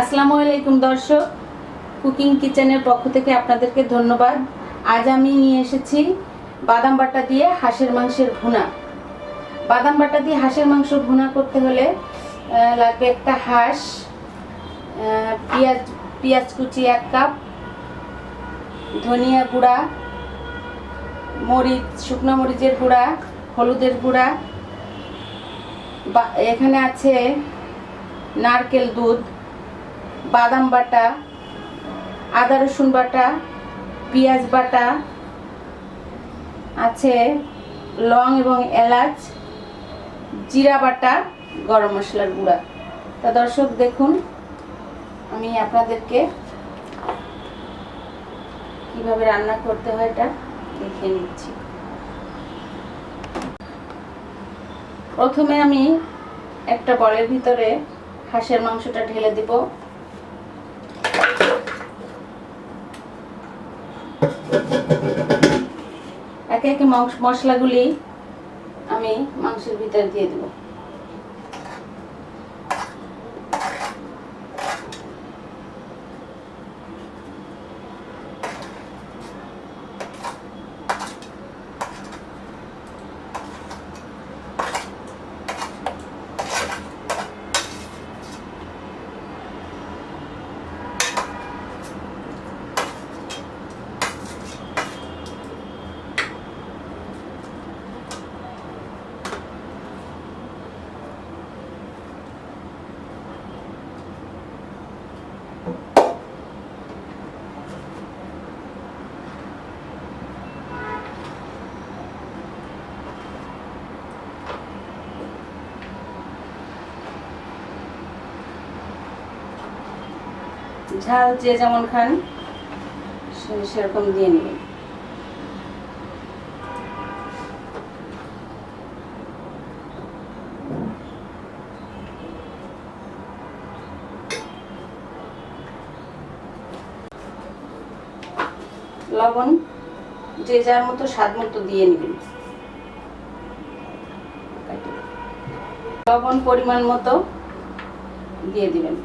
আসসালামু আলাইকুম দর্শক, কুকিং কিচেনের পক্ষ থেকে আপনাদেরকে ধন্যবাদ। আজ আমি নিয়ে এসেছি বাদাম বাটা দিয়ে হাঁসের মাংসের ভুনা। বাদাম বাটা দিয়ে হাঁসের মাংস ভুনা করতে হলে লাগবে একটা হাঁস, পেঁয়াজ কুচি 1 কাপ, ধনিয়া গুঁড়া, মরিচ, শুকনো মরিচের গুঁড়া, হলুদের গুঁড়া, এখানে আছে নারকেল দুধ, বাদাম বাটা, আদা রসুন বাটা, পেঁয়াজ বাটা, আছে লং এবং এলাচ, জিরা বাটা, গরম মশলার গুঁড়া। তা দর্শক দেখুন, আমি আপনাদেরকে কিভাবে রান্না করতে হয় এটা দেখিয়ে নিচ্ছি। প্রথমে আমি একটা বলের ভিতরে হাঁসের মাংসটা ঢেলে দিব। একে একে মশলাগুলি আমি মাংসের ভিতরে দিয়ে দেব। ঝাল যে যেমন খান সেরকম দিয়ে নেবেন। লবণ যে যার মতো স্বাদ মতো দিয়ে নেবেন। লবণ পরিমাণ মতো দিয়ে দিবেন।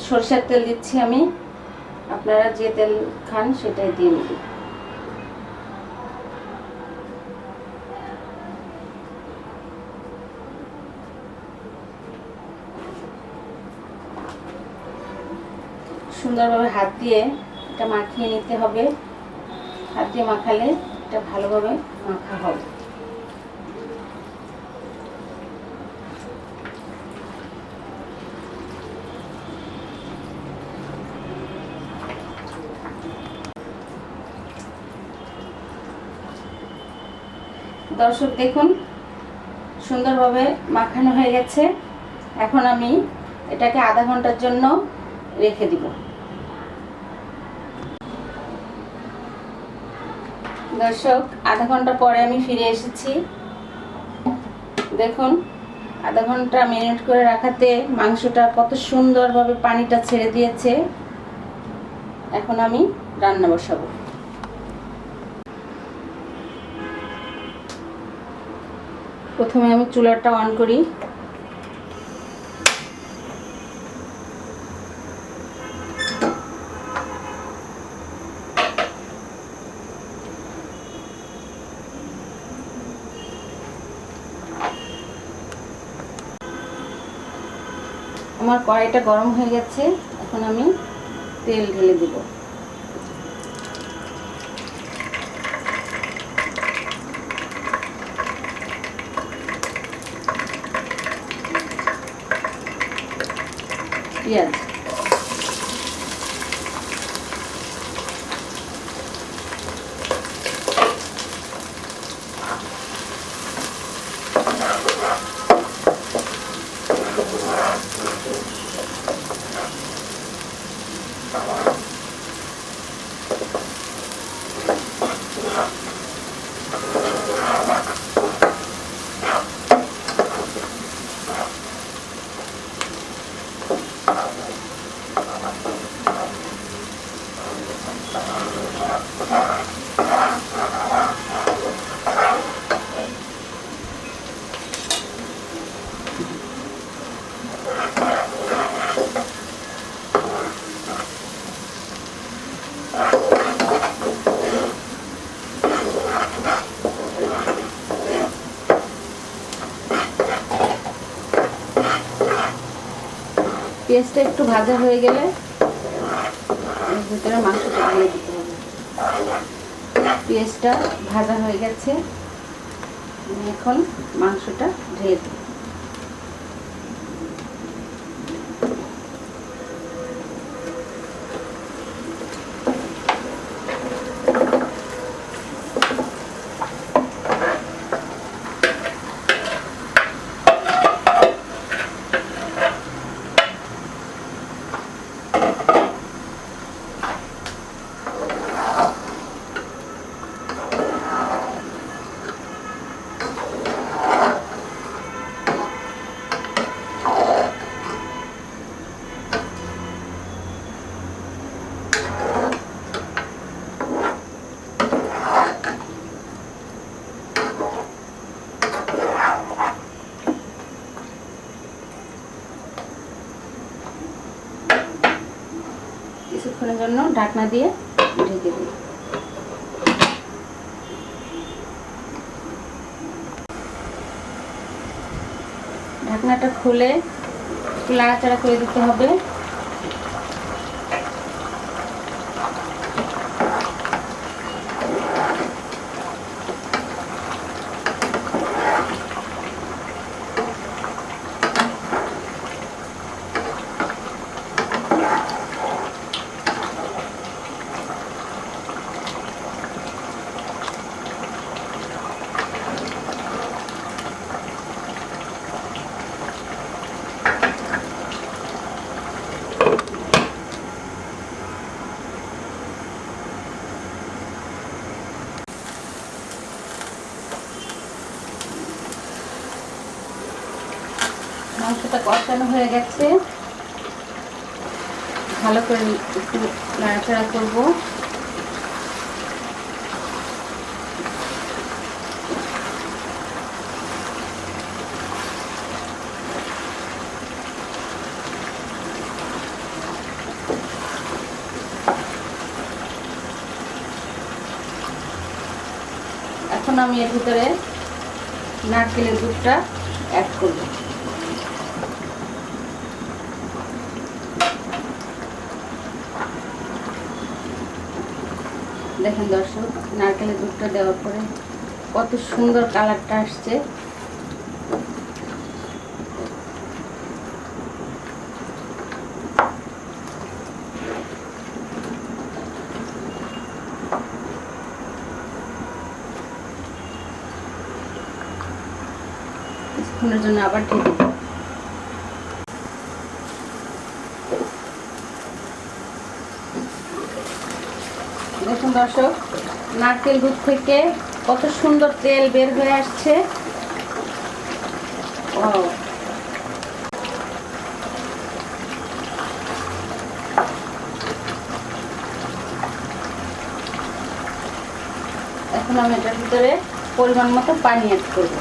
সরিষার তেল দিচ্ছি আমি, আপনারা যে তেল খান সেটাই দিয়ে নেবেন। সুন্দরভাবে হাত দিয়ে এটা মাখিয়ে নিতে হবে। হাত দিয়ে মাখালে এটা ভালোভাবে মাখা হবে। দর্শক দেখুন, সুন্দরভাবে মাখানো হয়ে গেছে। এখন আমি এটাকে আধা ঘন্টার জন্য রেখে দিব। দর্শক, আধা ঘন্টা পরে আমি ফিরে এসেছি। দেখুন, আধা ঘন্টা মিনিট করে রাখাতে মাংসটা কত সুন্দরভাবে পানিটা ছেড়ে দিয়েছে। এখন আমি রান্না বসাবো। প্রথমে আমি চুলাটা অন করি। আমার কড়াইটা গরম হয়ে গেছে, এখন আমি তেল ঢেলে দেব। পেঁয়াজ, পেঁয়াজটা একটু ভাজা হয়ে গেলে এর ভিতরে মাংসটা দিয়ে দিতে হবে। পেঁয়াজটা ভাজা হয়ে গেছে, এখন মাংসটা ঢেলে দিই। কিছুক্ষণের জন্য ঢাকনা দিয়ে ঢেকে দিই। ঢাকনাটা খুলে একটু নাড়াচাড়া করে দিতে হবে। মাংসটা কষানো হয়ে গেছে, ভালো করে একটু নাড়াচাড়া করব। এখন আমি এর ভিতরে নারকেলের দুধটা অ্যাড করব। দেখেন দর্শক, নারকেলের দুধটা দেওয়ার পরে কত সুন্দর কালারটা আসছে। কিছুক্ষণের জন্য আবার ঢেকে দিই। দেখুন দর্শক, নারকেল দুধ থেকে কত সুন্দর তেল বের হয়ে আসছে। এখন আমি এটার ভিতরে পরিমাণ মতো পানি অ্যাড করব।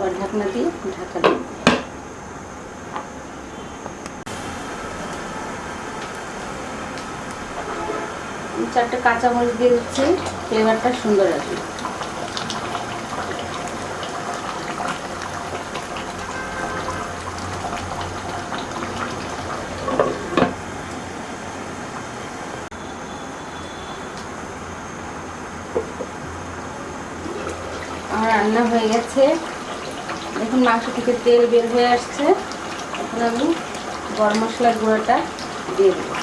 আবার ঢাকনা দিয়ে ঢাকা দিই। 4টে কাঁচামরিচ দিয়ে দিচ্ছি, ফ্লেভারটা সুন্দর আসবে। আমার রান্না হয়ে গেছে, দেখুন মাংস থেকে তেল বের হয়ে আসছে। এখন আমি গরম মশলার গুঁড়োটা দিয়ে দেবো।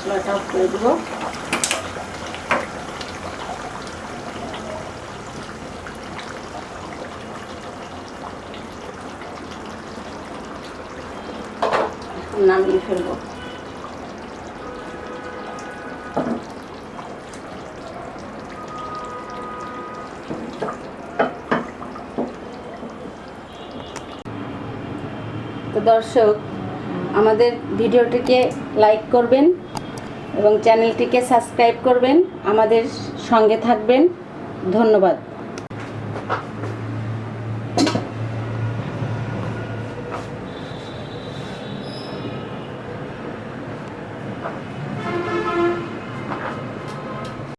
মশলাটা অফ করে দেবো। নামিয়ে ফেলবো। তো দর্শক, আমাদের ভিডিওটিকে লাইক করবেন এবং চ্যানেলটিকে সাবস্ক্রাইব করবেন, আমাদের সঙ্গে থাকবেন। ধন্যবাদ।